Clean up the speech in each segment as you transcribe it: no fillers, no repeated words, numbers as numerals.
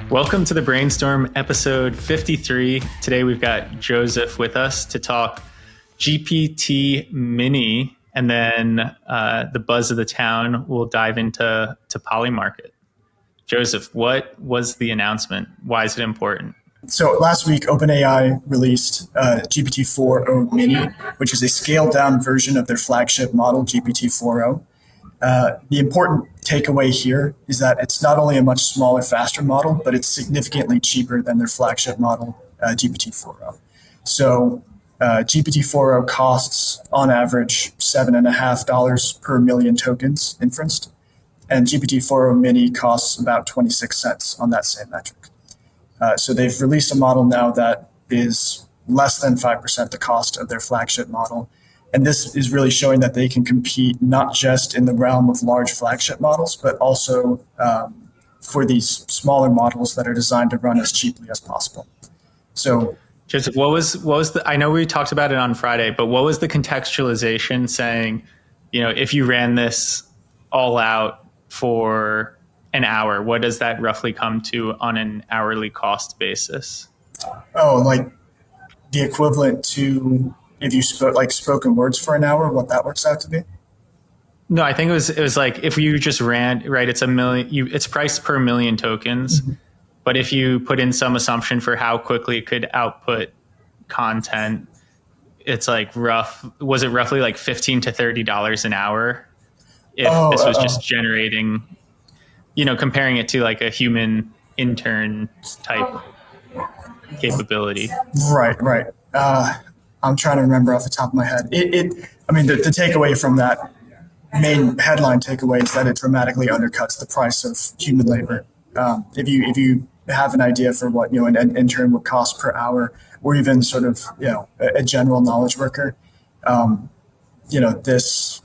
Welcome to the Brainstorm episode 53. Today we've got Jozef with us to talk GPT Mini, and then the buzz of the town. We'll dive into Polymarket. Jozef, what was the announcement? Why is it important? So last week, OpenAI released GPT-4o Mini, which is a scaled-down version of their flagship model, GPT-4o. The important takeaway here is that it's not only a much smaller, faster model, but it's significantly cheaper than their flagship model, GPT-4o. So GPT-4o costs, on average, $7.50 per million tokens inferenced, and GPT-4o Mini costs about 26 cents on that same metric. So they've released a model now that is less than 5% the cost of their flagship model. And this is really showing that they can compete not just in the realm of large flagship models, but also for these smaller models that are designed to run as cheaply as possible. So, Joseph, what was the, I know we talked about it on Friday, but what was the contextualization saying, if you ran this all out for an hour, what does that roughly come to on an hourly cost basis? Oh, like the equivalent to if you spoke like spoken words for an hour, what that works out to be? No, I think it was like if you just ran, right, it's it's priced per million tokens. Mm-hmm. But if you put in some assumption for how quickly it could output content, it's like was it roughly like $15 to $30 an hour if this was just generating, comparing it to like a human intern type capability. Right. I'm trying to remember off the top of my head. The takeaway from that main headline takeaway is that it dramatically undercuts the price of human labor. If you have an idea for what an intern would cost per hour, or even sort of a general knowledge worker, this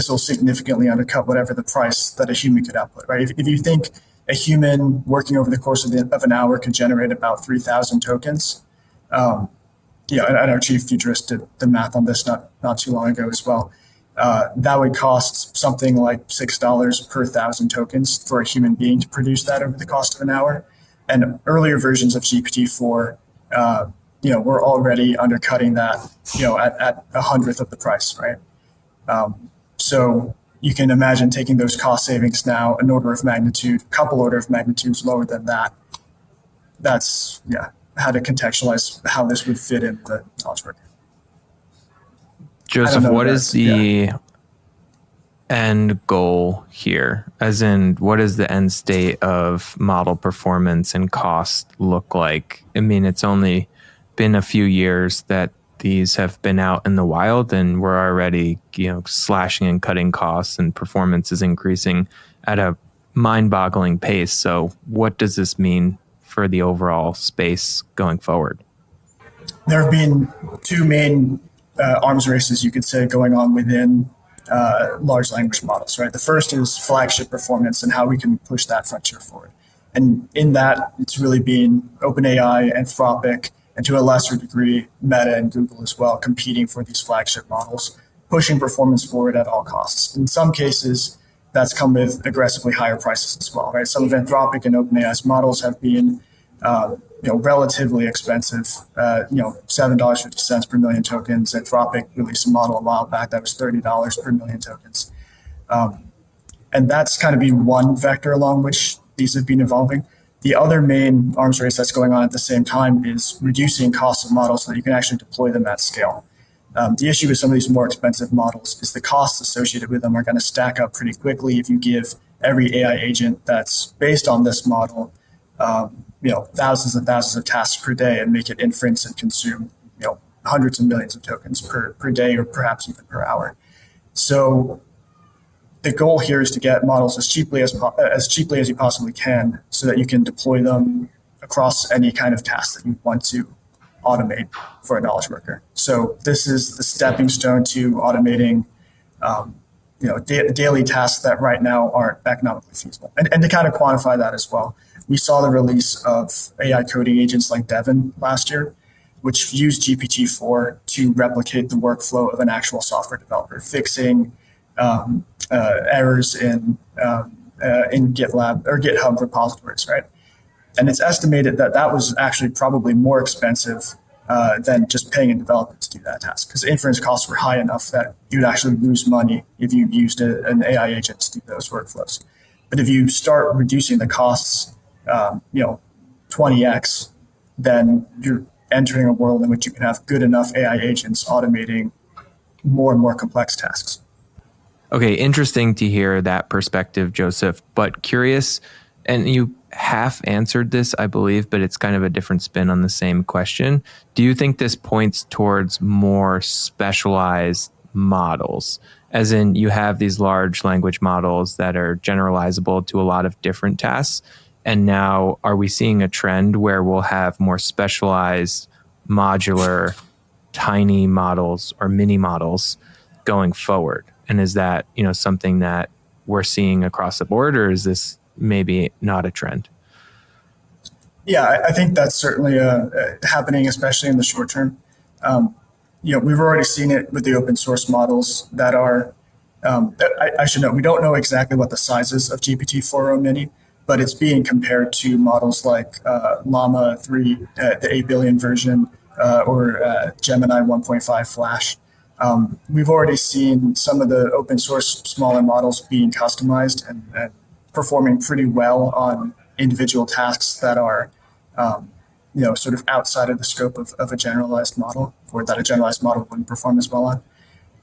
will significantly undercut whatever the price that a human could output. Right? If you think a human working over the course of an hour could generate about 3,000 tokens. And our chief futurist did the math on this not too long ago as well. That would cost something like $6 per 1,000 tokens for a human being to produce that over the cost of an hour. And earlier versions of GPT-4, were already undercutting that, at 100th of the price, right? So you can imagine taking those cost savings now an order of magnitude, couple order of magnitudes lower than that. That's, how to contextualize how this would fit in the knowledge worker. Jozef, what is the end goal here? As in, what does the end state of model performance and cost look like? I mean, it's only been a few years that these have been out in the wild, and we're already, slashing and cutting costs, and performance is increasing at a mind-boggling pace. So what does this mean for the overall space going forward? There have been two main arms races, you could say, going on within large language models, right? The first is flagship performance and how we can push that frontier forward. And in that, it's really been OpenAI, Anthropic, and to a lesser degree, Meta and Google as well, competing for these flagship models, pushing performance forward at all costs. In some cases, that's come with aggressively higher prices as well, right? Some of Anthropic and OpenAI's models have been, relatively expensive. $7.50 per million tokens. Anthropic released a model a while back that was $30 per million tokens, and that's kind of been one vector along which these have been evolving. The other main arms race that's going on at the same time is reducing costs of models so that you can actually deploy them at scale. The issue with some of these more expensive models is the costs associated with them are going to stack up pretty quickly if you give every AI agent that's based on this model, thousands and thousands of tasks per day and make it inference and consume, hundreds of millions of tokens per day or perhaps even per hour. So the goal here is to get models as cheaply as you possibly can so that you can deploy them across any kind of task that you want to automate for a knowledge worker. So this is the stepping stone to automating daily tasks that right now aren't economically feasible. And to kind of quantify that as well, we saw the release of AI coding agents like Devin last year. which use GPT-4 to replicate the workflow of an actual software developer, fixing errors in GitLab or GitHub repositories, right? And it's estimated that that was actually probably more expensive than just paying a developer to do that task, because inference costs were high enough that you'd actually lose money if you used an AI agent to do those workflows. But if you start reducing the costs, 20x, then you're entering a world in which you can have good enough AI agents automating more and more complex tasks. Okay, interesting to hear that perspective, Jozef, but curious, and you half answered this, I believe, but it's kind of a different spin on the same question. Do you think this points towards more specialized models? As in, you have these large language models that are generalizable to a lot of different tasks. And now, are we seeing a trend where we'll have more specialized, modular, tiny models or mini models going forward? And is that, something that we're seeing across the board, or is this maybe not a trend? Yeah, I think that's certainly happening, especially in the short term. We've already seen it with the open source models that are, I should note, we don't know exactly what the size is of GPT-4o Mini, but it's being compared to models like Llama 3, the 8 billion version, or Gemini 1.5 Flash. We've already seen some of the open source smaller models being customized and performing pretty well on individual tasks that are, sort of outside of the scope of a generalized model, or that a generalized model wouldn't perform as well on.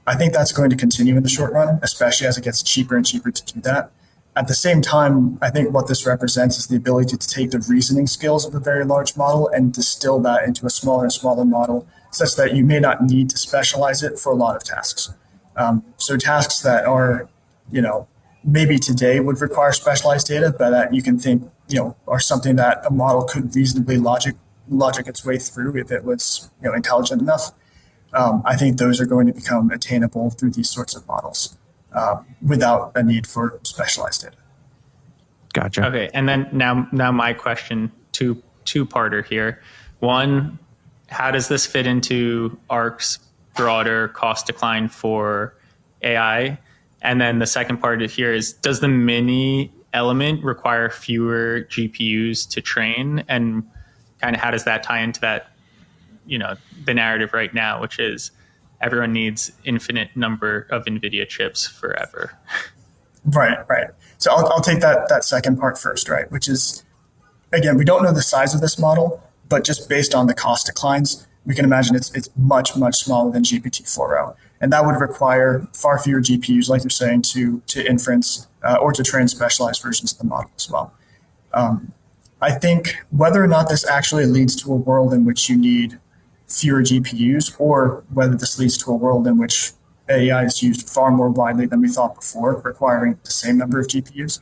I think that's going to continue in the short run, especially as it gets cheaper and cheaper to do that. At the same time, I think what this represents is the ability to take the reasoning skills of a very large model and distill that into a smaller and smaller model, such that you may not need to specialize it for a lot of tasks. So tasks that are, maybe today would require specialized data, but that you can think, are something that a model could reasonably logic its way through if it was, intelligent enough. I think those are going to become attainable through these sorts of models without a need for specialized data. Gotcha. Okay, and then now my question, two-parter here. One, how does this fit into ARC's broader cost decline for AI? And then the second part here is, does the mini element require fewer GPUs to train? And kind of how does that tie into that, the narrative right now, which is everyone needs infinite number of NVIDIA chips forever? Right. So I'll take that second part first, right? Which is, again, we don't know the size of this model, but just based on the cost declines, we can imagine it's much, much smaller than GPT-4o. And that would require far fewer GPUs, like you're saying, to inference or to train specialized versions of the model as well. I think whether or not this actually leads to a world in which you need fewer GPUs, or whether this leads to a world in which AI is used far more widely than we thought before, requiring the same number of GPUs,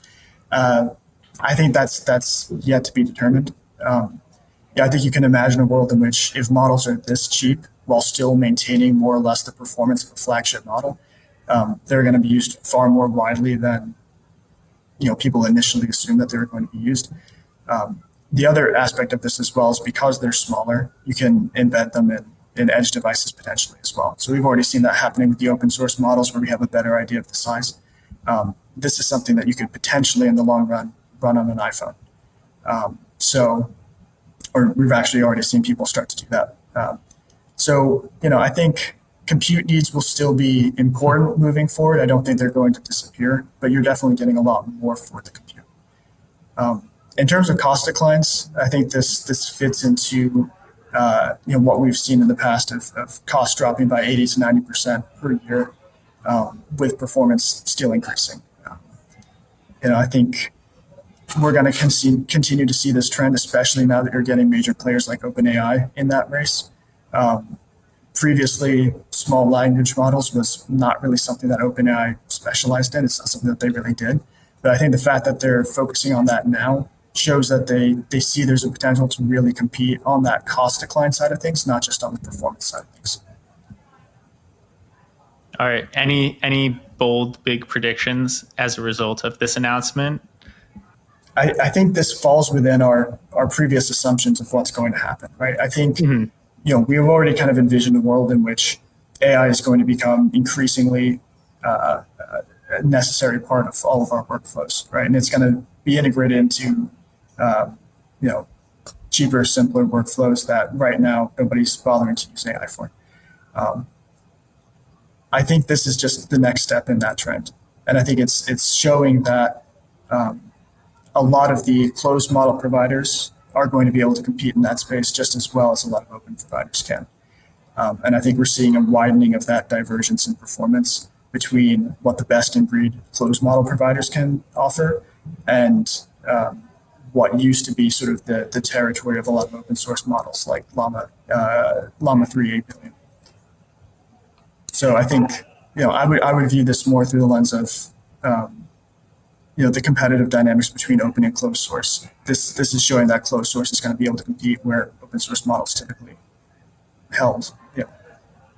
I think that's yet to be determined. I think you can imagine a world in which, if models are this cheap while still maintaining more or less the performance of a flagship model, they're going to be used far more widely than people initially assumed that they were going to be used. The other aspect of this as well is, because they're smaller, you can embed them in edge devices potentially as well. So we've already seen that happening with the open source models, where we have a better idea of the size. This is something that you could potentially, in the long run on an iPhone. Or we've actually already seen people start to do that. I think compute needs will still be important moving forward. I don't think they're going to disappear, but you're definitely getting a lot more for the compute. In terms of cost declines, I think this fits into what we've seen in the past of costs dropping by 80 to 90% per year, with performance still increasing. I think we're going to continue to see this trend, especially now that you're getting major players like OpenAI in that race. Previously, small language models was not really something that OpenAI specialized in. It's not something that they really did. But I think the fact that they're focusing on that now shows that they see there's a potential to really compete on that cost decline side of things, not just on the performance side of things. All right. Any bold, big predictions as a result of this announcement? I think this falls within our previous assumptions of what's going to happen, right? I think we've already kind of envisioned a world in which AI is going to become increasingly a necessary part of all of our workflows, right? And it's going to be integrated into, you know, cheaper, simpler workflows that right now nobody's bothering to use AI for. I think this is just the next step in that trend, and I think it's showing that a lot of the closed model providers are going to be able to compete in that space just as well as a lot of open providers can. And I think we're seeing a widening of that divergence in performance between what the best in breed closed model providers can offer and what used to be sort of the territory of a lot of open source models like Llama 3 8 billion. So I think I would view this more through the lens of the competitive dynamics between open and closed source. This is showing that closed source is going to be able to compete where open source models typically held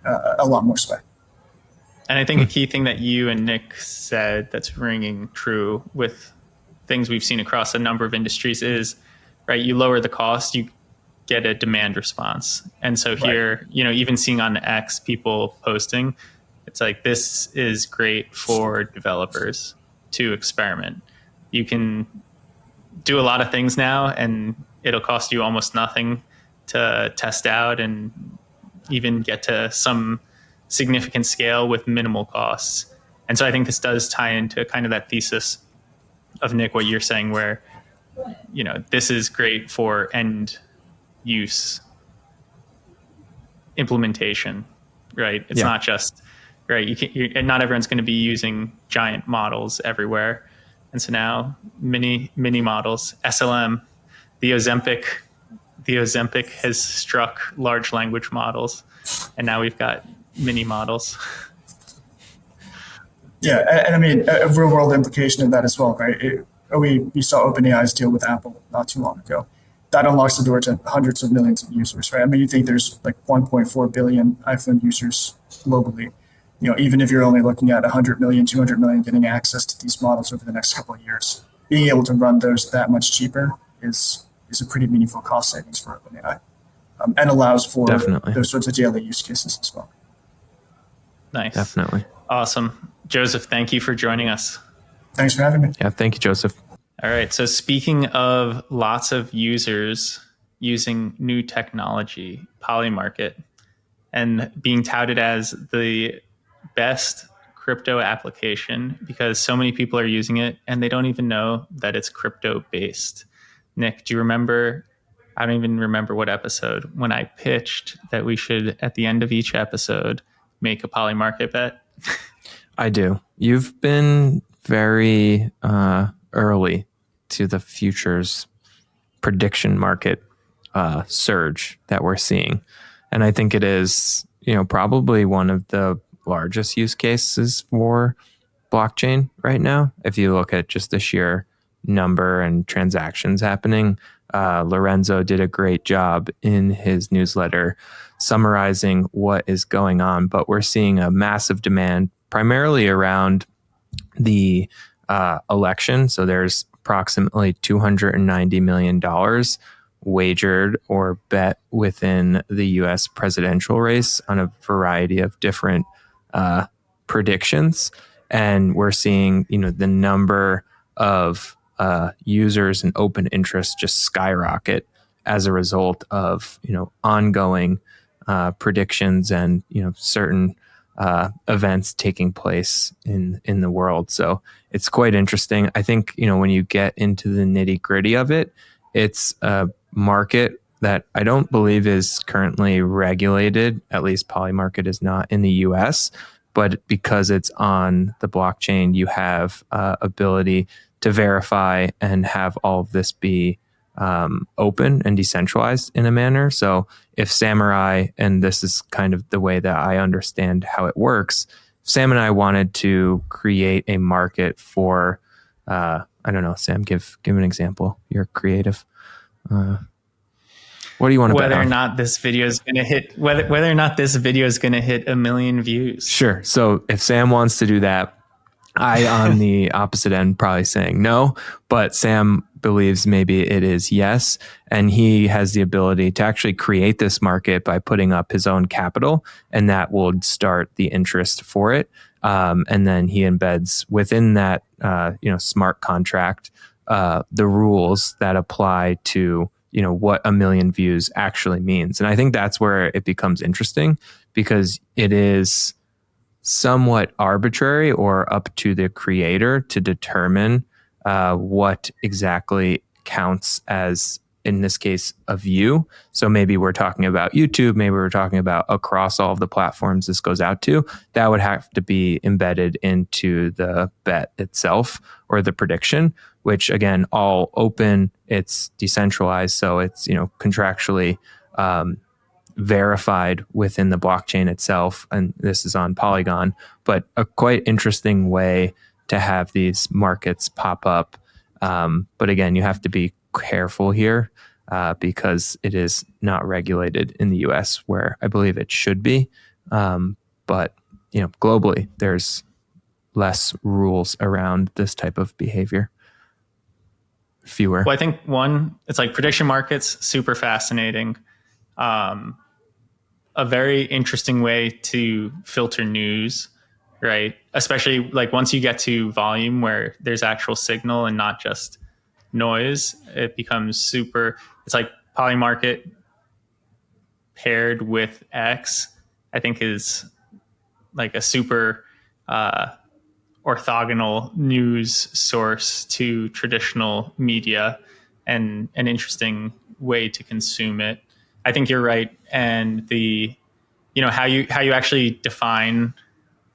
a lot more sway. And I think a key thing that you and Nick said that's ringing true with things we've seen across a number of industries is, right, you lower the cost, you get a demand response. And so here, even seeing on X people posting, it's like, this is great for developers to experiment. You can do a lot of things now and it'll cost you almost nothing to test out and even get to some significant scale with minimal costs. And so I think this does tie into kind of that thesis of Nick, what you're saying, where, this is great for end use implementation, right? It's not just, right. Not everyone's going to be using giant models everywhere. And so now mini models, SLM, the Ozempic has struck large language models, and now we've got mini models. Yeah, and I mean, a real world implication of that as well, right? We saw OpenAI's deal with Apple not too long ago. That unlocks the door to hundreds of millions of users, right? I mean, you think there's like 1.4 billion iPhone users globally. Even if you're only looking at 100 million, 200 million getting access to these models over the next couple of years, being able to run those that much cheaper is a pretty meaningful cost savings for OpenAI, and allows for those sorts of daily use cases as well. Nice. Definitely. Awesome. Jozef, thank you for joining us. Thanks for having me. Yeah, thank you, Jozef. All right. So speaking of lots of users using new technology, Polymarket, and being touted as the best crypto application because so many people are using it and they don't even know that it's crypto based. Nick, do you remember? I don't even remember what episode when I pitched that we should, at the end of each episode, make a Polymarket bet. I do. You've been very early to the futures prediction market surge that we're seeing. And I think it is, probably one of the largest use cases for blockchain right now. If you look at just the sheer number and transactions happening, Lorenzo did a great job in his newsletter summarizing what is going on. But we're seeing a massive demand primarily around the election. So there's approximately $290 million wagered or bet within the US presidential race on a variety of different predictions. And we're seeing, the number of users and open interest just skyrocket as a result of, ongoing predictions and, certain events taking place in the world. So it's quite interesting. I think, when you get into the nitty gritty of it, it's a market that I don't believe is currently regulated. At least Polymarket is not in the US, but because it's on the blockchain, you have ability to verify and have all of this be open and decentralized in a manner. So if Samurai, and this is kind of the way that I understand how it works, if Sam and I wanted to create a market for, I don't know, Sam, give an example. You're creative. What do you want to bet on? Whether or not this video is going to hit, whether or not this video is going to hit 1 million views. Sure. So if Sam wants to do that, I, on the opposite end, probably saying no, but Sam believes maybe it is yes. And he has the ability to actually create this market by putting up his own capital, and that will start the interest for it. And then he embeds within that, smart contract, the rules that apply to, what a million views actually means. And I think that's where it becomes interesting, because it is somewhat arbitrary or up to the creator to determine what exactly counts as, in this case, a view. So maybe we're talking about YouTube, maybe we're talking about across all of the platforms this goes out to. That would have to be embedded into the bet itself or the prediction, which again, all open, it's decentralized. So it's, contractually verified within the blockchain itself. And this is on Polygon, but a quite interesting way to have these markets pop up. But again, you have to be careful here because it is not regulated in the US, where I believe it should be. But globally, there's less rules around this type of behavior. Fewer. Well, I think it's like prediction markets, super fascinating. A very interesting way to filter news, right? Especially like once you get to volume where there's actual signal and not just noise, it becomes super. It's like Polymarket paired with X, I think is like a super orthogonal news source to traditional media and an interesting way to consume it. I think you're right. And how you actually define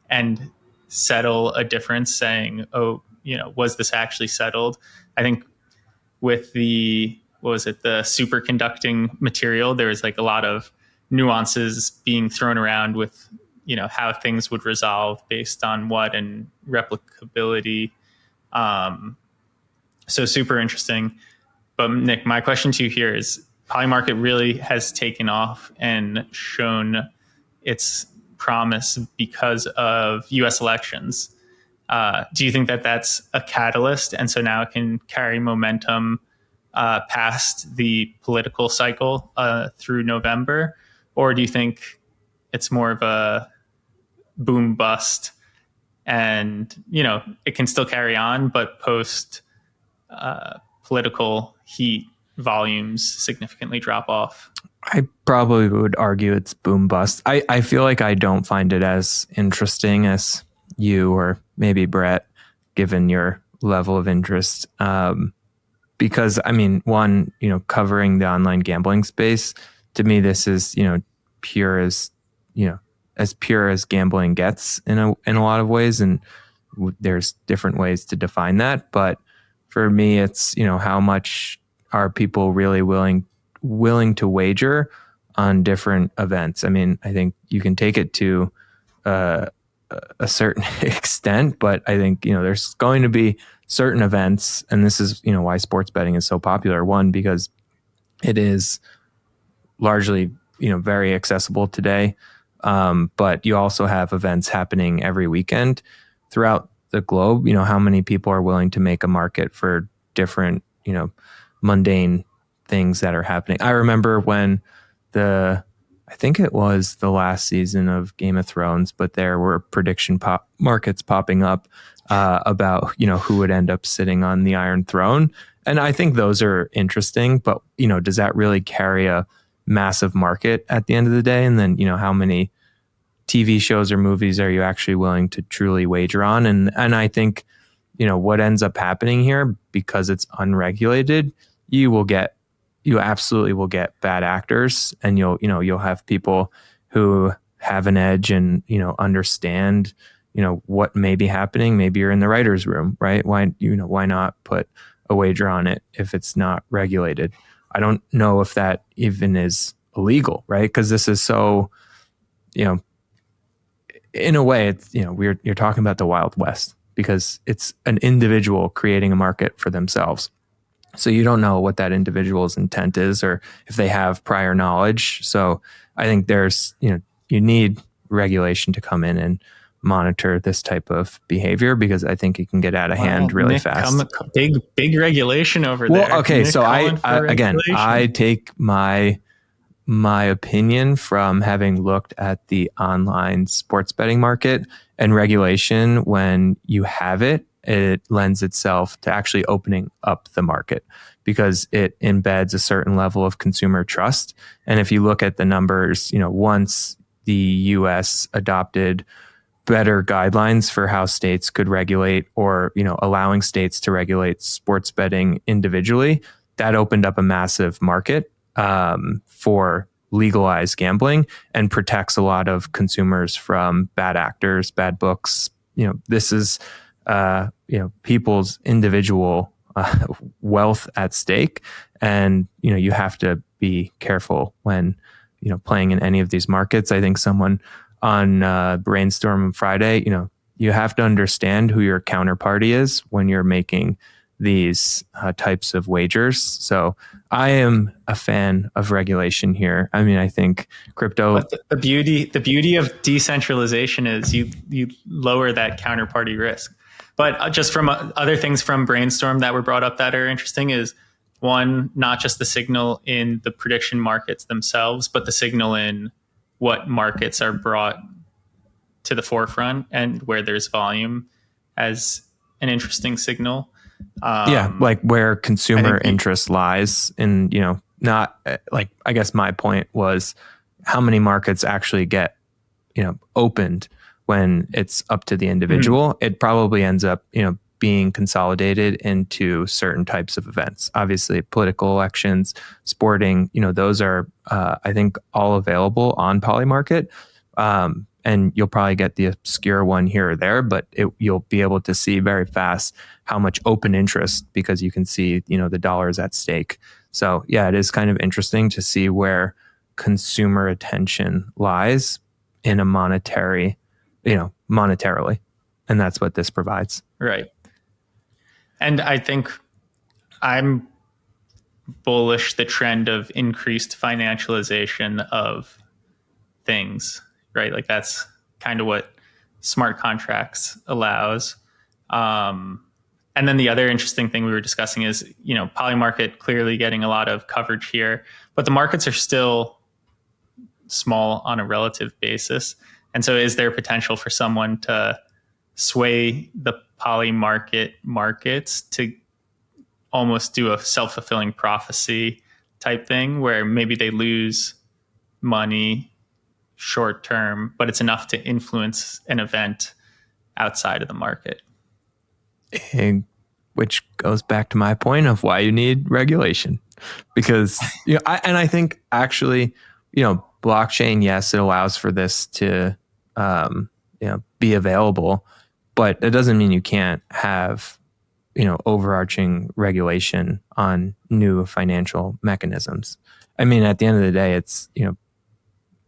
and settle a difference, saying, oh, was this actually settled? I think with the superconducting material, there was like a lot of nuances being thrown around with, how things would resolve based on what and replicability. So super interesting. But Nick, my question to you here is, Polymarket really has taken off and shown its promise because of US elections. Do you think that that's a catalyst, and so now it can carry momentum past the political cycle through November? Or do you think it's more of a boom bust and, it can still carry on, but post political heat, volumes significantly drop off? I probably would argue it's boom bust. I feel like I don't find it as interesting as you or maybe Brett, given your level of interest. Because one, covering the online gambling space, to me, this is, pure as pure as gambling gets in a lot of ways. And there's different ways to define that. But for me, it's, how much are people really willing to wager on different events? I think you can take it to a certain extent, but I think, there's going to be certain events, and this is, why sports betting is so popular. One, because it is largely, very accessible today. But you also have events happening every weekend throughout the globe. How many people are willing to make a market for different, mundane things that are happening? I remember when I think it was the last season of Game of Thrones, but there were prediction markets popping up about, who would end up sitting on the Iron Throne. And I think those are interesting, but, does that really carry a massive market at the end of the day? And then, how many TV shows or movies are you actually willing to truly wager on? And I think, what ends up happening here, because it's unregulated, you absolutely will get bad actors, and you'll have people who have an edge and, understand, what may be happening. Maybe you're in the writer's room, right? Why not put a wager on it if it's not regulated? I don't know if that even is illegal, right? Because this is so, in a way, it's, you're talking about the Wild West, because it's an individual creating a market for themselves. So you don't know what that individual's intent is, or if they have prior knowledge. So I think there's, you need regulation to come in and monitor this type of behavior, because I think it can get out of hand really Nick, fast. Big regulation over there. Well, okay, Nick so I again, regulation. I take my opinion from having looked at the online sports betting market, and regulation, when you have it, it lends itself to actually opening up the market because it embeds a certain level of consumer trust. And if you look at the numbers, once the US adopted better guidelines for how states could regulate, or allowing states to regulate sports betting individually, that opened up a massive market for legalized gambling and protects a lot of consumers from bad actors, bad books. This is people's individual wealth at stake, and you have to be careful when playing in any of these markets. I think someone on Brainstorm on Friday, you have to understand who your counterparty is when you're making these types of wagers. So I am a fan of regulation here. I mean, I think crypto. But the beauty of decentralization is you lower that counterparty risk. But just from other things from Brainstorm that were brought up that are interesting is, one, not just the signal in the prediction markets themselves, but the signal in what markets are brought to the forefront and where there's volume as an interesting signal. Like where consumer interest lies, and not like, I guess my point was how many markets actually get opened when it's up to the individual. It probably ends up being consolidated into certain types of events. Obviously, political elections, sporting, those are I think all available on Polymarket. And you'll probably get the obscure one here or there, but you'll be able to see very fast how much open interest, because you can see, the dollars at stake. So yeah, it is kind of interesting to see where consumer attention lies in a monetarily. And that's what this provides. Right. And I think I'm bullish the trend of increased financialization of things. Right, like that's kind of what smart contracts allows. And then the other interesting thing we were discussing is, Polymarket clearly getting a lot of coverage here, but the markets are still small on a relative basis. And so is there potential for someone to sway the Polymarket markets to almost do a self-fulfilling prophecy type thing where maybe they lose money short term, but it's enough to influence an event outside of the market? Which goes back to my point of why you need regulation, because I think actually, blockchain, yes, it allows for this to be available, but it doesn't mean you can't have overarching regulation on new financial mechanisms. I mean, at the end of the day, it's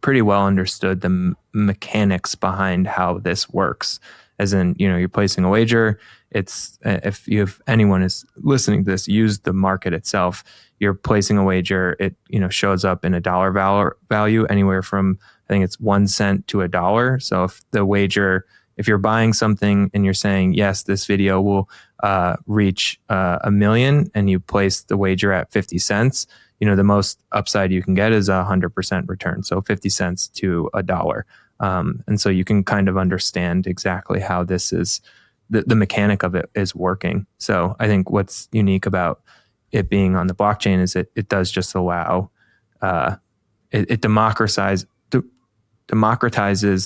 pretty well understood the mechanics behind how this works. As in, you're placing a wager. It's if anyone is listening to this, use the market itself. You're placing a wager. It shows up in a dollar value anywhere from, I think it's 1 cent to $1. So if you're buying something and you're saying, yes, this video will reach 1 million, and you place the wager at 50 cents, the most upside you can get is 100% return. So 50 cents to $1. And so you can kind of understand exactly how this is, the mechanic of it is working. So I think what's unique about it being on the blockchain is it does just allow, it democratizes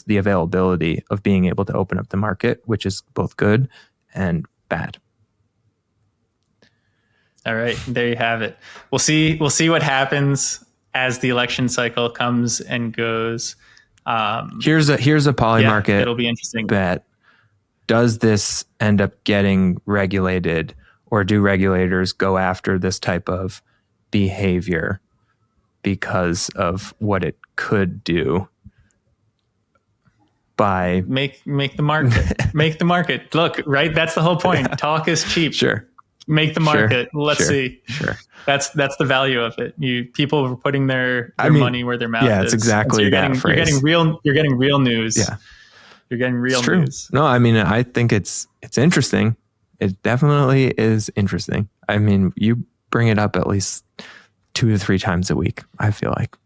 the availability of being able to open up the market, which is both good and bad. All right, there you have it. We'll see what happens as the election cycle comes and goes. Here's a Polymarket. Yeah, it'll be interesting. Bet. Does this end up getting regulated, or do regulators go after this type of behavior because of what it could do? By make the market make the market look, right? That's the whole point. Talk is cheap. Sure. Make the market. Let's see. Sure. That's the value of it. People are putting their money where their mouth is. Yeah, it's exactly that phrase. You're getting real news. Yeah. You're getting real It's true. news. No, I mean, I think it's interesting. It definitely is interesting. I mean, you bring it up at least 2 to 3 times a week, I feel like.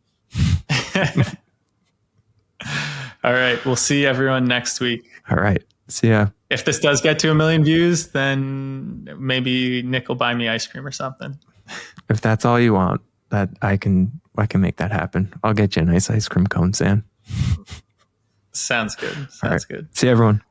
All right. We'll see everyone next week. All right. See ya. If this does get to 1 million views, then maybe Nick will buy me ice cream or something. If that's all you want, that I can make that happen. I'll get you a nice ice cream cone, Sam. Sounds good. All right. Sounds good. See you, everyone.